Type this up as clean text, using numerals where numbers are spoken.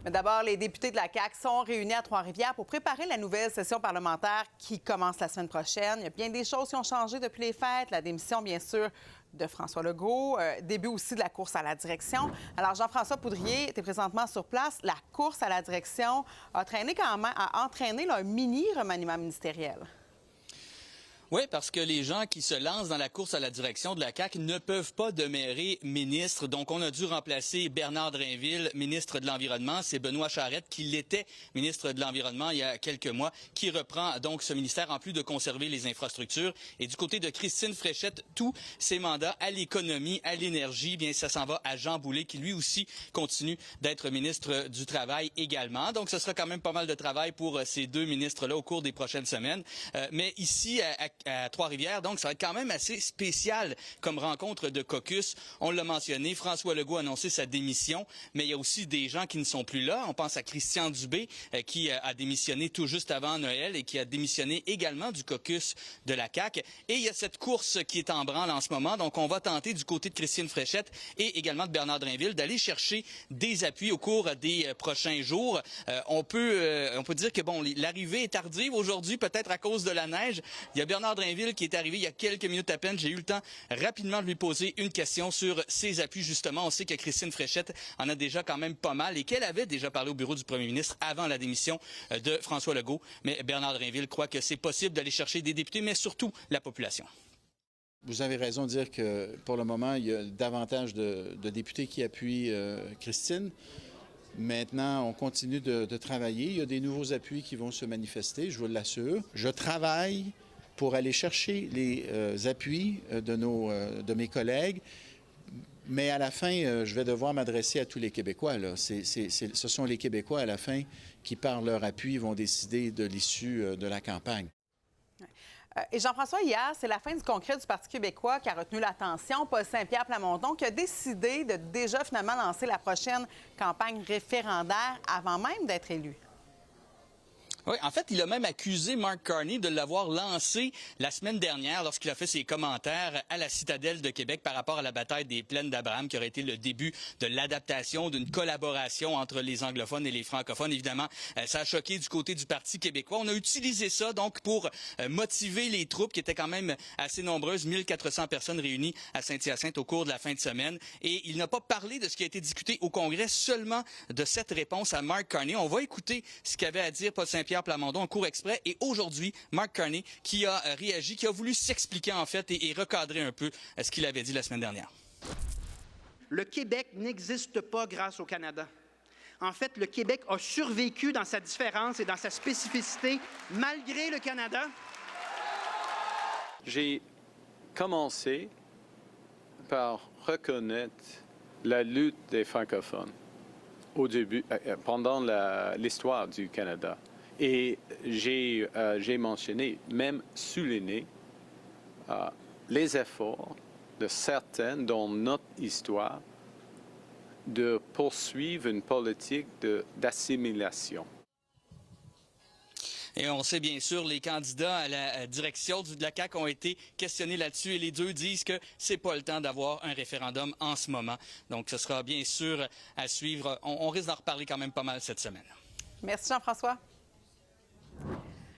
Mais d'abord, les députés de la CAQ sont réunis à Trois-Rivières pour préparer la nouvelle session parlementaire qui commence la semaine prochaine. Il y a bien des choses qui ont changé depuis les fêtes. La démission, bien sûr, de François Legault. Début aussi de la course à la direction. Alors, Jean-François Poudrier, tu es présentement sur place. La course à la direction a entraîné un mini remaniement ministériel. Oui, parce que les gens qui se lancent dans la course à la direction de la CAQ ne peuvent pas demeurer ministres. Donc, on a dû remplacer Bernard Drinville, ministre de l'Environnement. C'est Benoît Charette, qui l'était ministre de l'Environnement il y a quelques mois, qui reprend donc ce ministère en plus de conserver les infrastructures. Et du côté de Christine Fréchette, tous ses mandats à l'économie, à l'énergie, bien, ça s'en va à Jean Boulet, qui lui aussi continue d'être ministre du Travail également. Donc, ce sera quand même pas mal de travail pour ces deux ministres-là au cours des prochaines semaines. Mais ici, à Trois-Rivières. Donc, ça va être quand même assez spécial comme rencontre de caucus. On l'a mentionné, François Legault a annoncé sa démission, mais il y a aussi des gens qui ne sont plus là. On pense à Christian Dubé, qui a démissionné tout juste avant Noël et qui a démissionné également du caucus de la CAQ. Et il y a cette course qui est en branle en ce moment. Donc, on va tenter du côté de Christine Fréchette et également de Bernard Drinville d'aller chercher des appuis au cours des prochains jours. On peut dire que, bon, l'arrivée est tardive aujourd'hui, peut-être à cause de la neige. Il y a Bernard Drinville qui est arrivé il y a quelques minutes à peine. J'ai eu le temps rapidement de lui poser une question sur ses appuis, justement. On sait que Christine Fréchette en a déjà quand même pas mal et qu'elle avait déjà parlé au bureau du premier ministre avant la démission de François Legault. Mais Bernard Drinville croit que c'est possible d'aller chercher des députés, mais surtout la population. Vous avez raison de dire que pour le moment, il y a davantage de députés qui appuient Christine. Maintenant, on continue de travailler. Il y a des nouveaux appuis qui vont se manifester, je vous l'assure. Je travaille pour aller chercher les appuis de mes collègues. Mais à la fin, je vais devoir m'adresser à tous les Québécois. Là. Ce sont les Québécois, à la fin, qui, par leur appui, vont décider de l'issue de la campagne. Et Jean-François, hier, c'est la fin du congrès du Parti québécois qui a retenu l'attention. Paul Saint-Pierre Plamondon qui a décidé de déjà finalement lancer la prochaine campagne référendaire avant même d'être élu. Oui, en fait, il a même accusé Mark Carney de l'avoir lancé la semaine dernière lorsqu'il a fait ses commentaires à la Citadelle de Québec par rapport à la bataille des Plaines d'Abraham, qui aurait été le début de l'adaptation, d'une collaboration entre les anglophones et les francophones. Évidemment, ça a choqué du côté du Parti québécois. On a utilisé ça donc pour motiver les troupes qui étaient quand même assez nombreuses, 1400 personnes réunies à Saint-Hyacinthe au cours de la fin de semaine. Et il n'a pas parlé de ce qui a été discuté au Congrès, seulement de cette réponse à Mark Carney. On va écouter ce qu'avait à dire Paul Saint-Pierre Plamondon en cours exprès. Et aujourd'hui, Mark Carney qui a réagi, qui a voulu s'expliquer en fait et recadrer un peu ce qu'il avait dit la semaine dernière. Le Québec n'existe pas grâce au Canada. En fait, le Québec a survécu dans sa différence et dans sa spécificité malgré le Canada. J'ai commencé par reconnaître la lutte des francophones au début, pendant l'histoire du Canada. Et j'ai mentionné, même souligné, les efforts de certains dans notre histoire de poursuivre une politique d'assimilation. Et on sait bien sûr, les candidats à la direction de la CAQ ont été questionnés là-dessus et les deux disent que c'est pas le temps d'avoir un référendum en ce moment. Donc, ce sera bien sûr à suivre. On risque d'en reparler quand même pas mal cette semaine. Merci Jean-François.